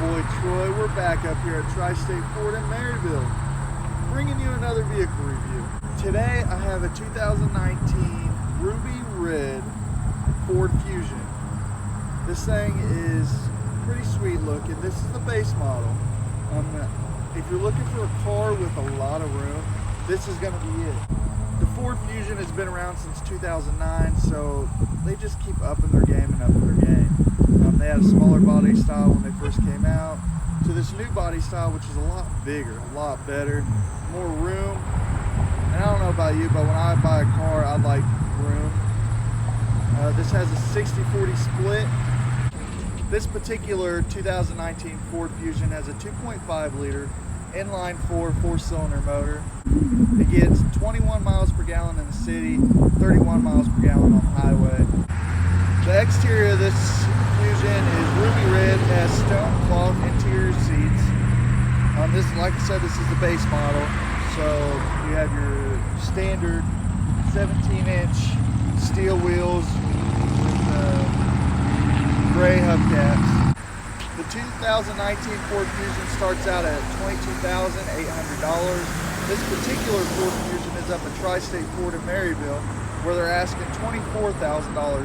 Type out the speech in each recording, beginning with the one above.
boy Troy. We're back up here at Tri-State Ford in Maryville, bringing you another vehicle review. Today I have a 2019 Ruby Red Ford Fusion. This thing is pretty sweet looking. This is the base model. If you're looking for a car with a lot of room, this is going to be it. The Ford Fusion has been around since 2009, so they just keep upping their game and upping their game. They had a smaller body style when they first came out to this new body style, which is a lot bigger, a lot better, more room. And I don't know about you, but when I buy a car, I like room. This has a 60-40 split. This particular 2019 Ford Fusion has a 2.5 liter inline four-cylinder motor. It gets 21 miles per gallon in the city, 31 miles per gallon on the highway. The exterior of this Fusion is ruby red, has stone cloth interior seats. This, like I said, this is the base model. So you have your standard 17-inch steel wheels with gray hubcaps. The 2019 Ford Fusion starts out at $22,800. This particular Ford Fusion is up at Tri-State Ford in Maryville, where they're asking $24,000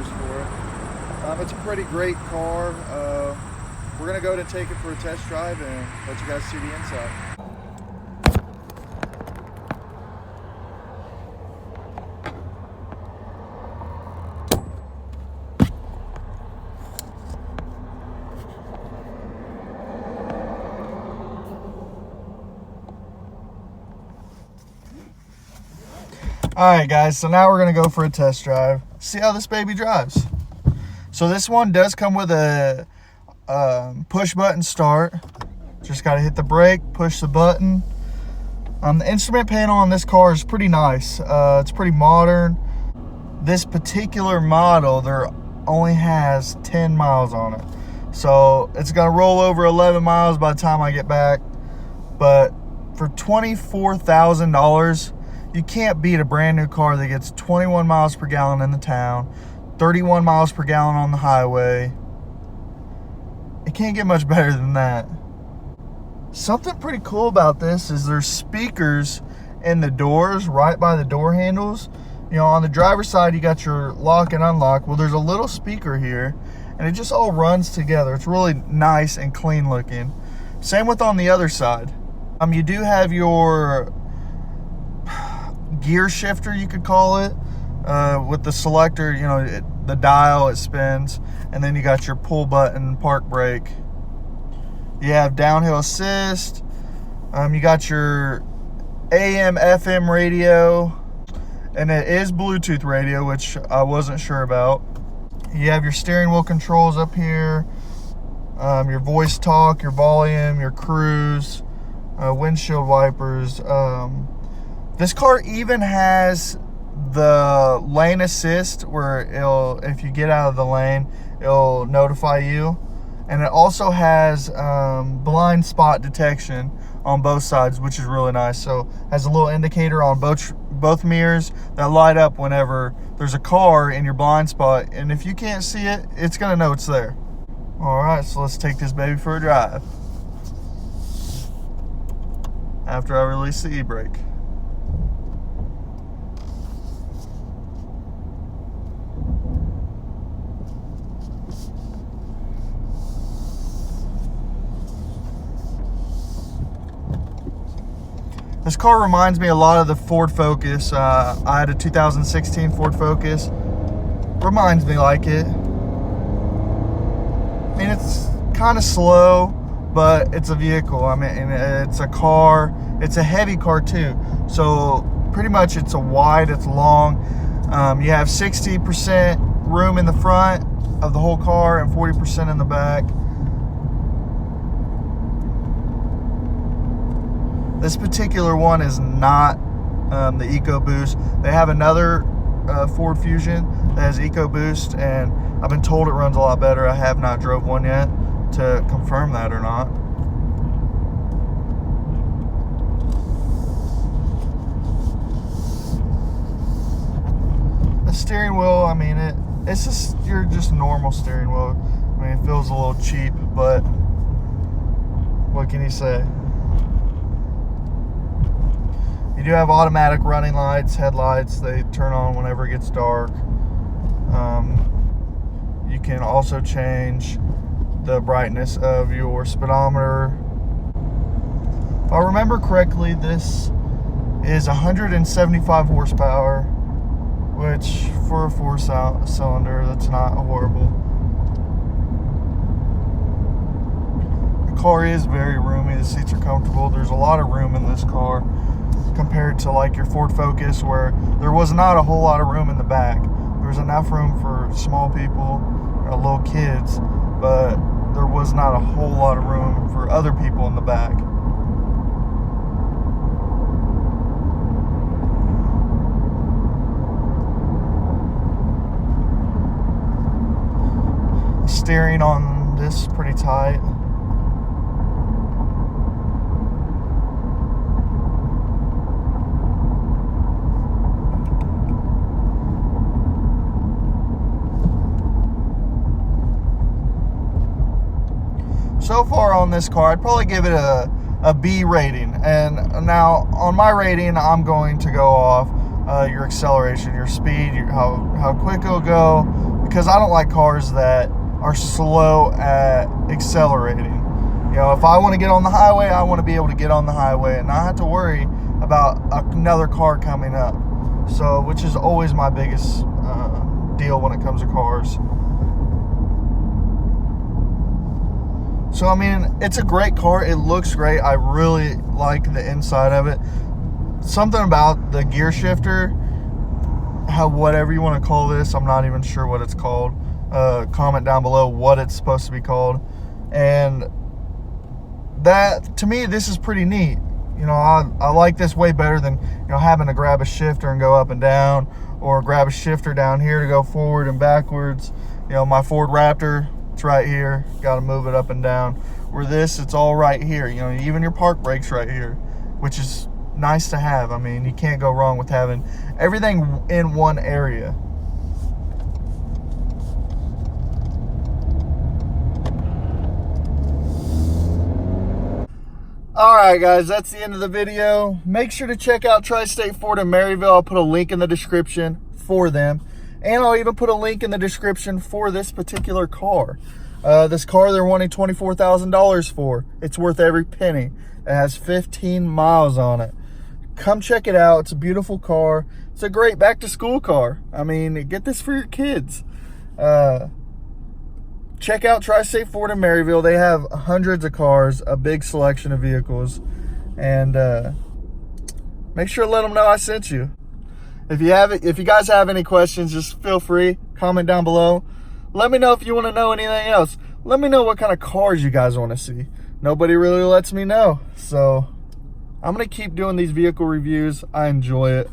for it. It's a pretty great car. We're going to go ahead and take it for a test drive and let you guys see the inside. Alright guys, so now we're going to go for a test drive, see how this baby drives. So this one does come with a push button start. Just got to hit the brake, push the button. The instrument panel on this car is pretty nice. It's pretty modern. This particular model, there only has 10 miles on it. So it's going to roll over 11 miles by the time I get back. But for $24,000, you can't beat a brand new car that gets 21 miles per gallon in the town, 31 miles per gallon on the highway. It can't get much better than that. Something pretty cool about this is there's speakers in the doors right by the door handles. You know, on the driver's side, you got your lock and unlock. Well, there's a little speaker here, and it just all runs together. It's really nice and clean looking. Same with on the other side. You do have your gear shifter, you could call it, with the selector, you know, the dial, it spins, and then you got your pull button, park brake. You have downhill assist. You got your AM FM radio, and it is Bluetooth radio, which I wasn't sure about. You have your steering wheel controls up here, your voice talk, your volume, your cruise, windshield wipers. This car even has the lane assist, where if you get out of the lane, it'll notify you. And it also has blind spot detection on both sides, which is really nice. So it has a little indicator on both mirrors that light up whenever there's a car in your blind spot. And if you can't see it, it's going to know it's there. All right, so let's take this baby for a drive after I release the e-brake. This car reminds me a lot of the Ford Focus. I had a 2016 Ford Focus. Reminds me like it. I mean, it's kind of slow, but it's a vehicle. I mean, it's a car. It's a heavy car too. So pretty much it's wide, it's long. You have 60% room in the front of the whole car and 40% in the back. This particular one is not the EcoBoost. They have another Ford Fusion that has EcoBoost, and I've been told it runs a lot better. I have not drove one yet to confirm that or not. The steering wheel, I mean, it's just your normal steering wheel. I mean, it feels a little cheap, but What can you say? You do have automatic running lights, headlights. They turn on whenever it gets dark. You can also change the brightness of your speedometer. If I remember correctly, this is 175 horsepower, which for a four-cylinder, that's not horrible. The car is very roomy. The seats are comfortable. There's a lot of room in this car compared to like your Ford Focus, where there was not a whole lot of room in the back. There was enough room for small people or little kids, but there was not a whole lot of room for other people in the back. Steering on this is pretty tight. So far on this car, I'd probably give it a B rating. And now on my rating, I'm going to go off your acceleration, your speed, how quick it'll go, because I don't like cars that are slow at accelerating. You know, if I want to get on the highway, I want to be able to get on the highway and not have to worry about another car coming up. So, which is always my biggest deal when it comes to cars. So, I mean, it's a great car. It looks great. I really like the inside of it. Something about the gear shifter, whatever you want to call this, I'm not even sure what it's called. Comment down below what it's supposed to be called. And that, to me, this is pretty neat. You know, I like this way better than, you know, having to grab a shifter and go up and down, or grab a shifter down here to go forward and backwards. You know, my Ford Raptor, it's right here. Got to move it up and down. Where this, it's all right here. You know, even your park brakes right here, which is nice to have. I mean, you can't go wrong with having everything in one area. Alright guys, that's the end of the video. Make sure to check out Tri-State Ford in Maryville. I'll put a link in the description for them. And I'll even put a link in the description for this particular car. This car they're wanting $24,000 for. It's worth every penny. It has 15 miles on it. Come check it out. It's a beautiful car. It's a great back to school car. I mean, get this for your kids. Check out Tri-State Ford in Maryville. They have hundreds of cars, a big selection of vehicles. And make sure to let them know I sent you. If you guys have any questions, just feel free, comment down below. Let me know if you want to know anything else. Let me know what kind of cars you guys want to see. Nobody really lets me know. So I'm going to keep doing these vehicle reviews. I enjoy it.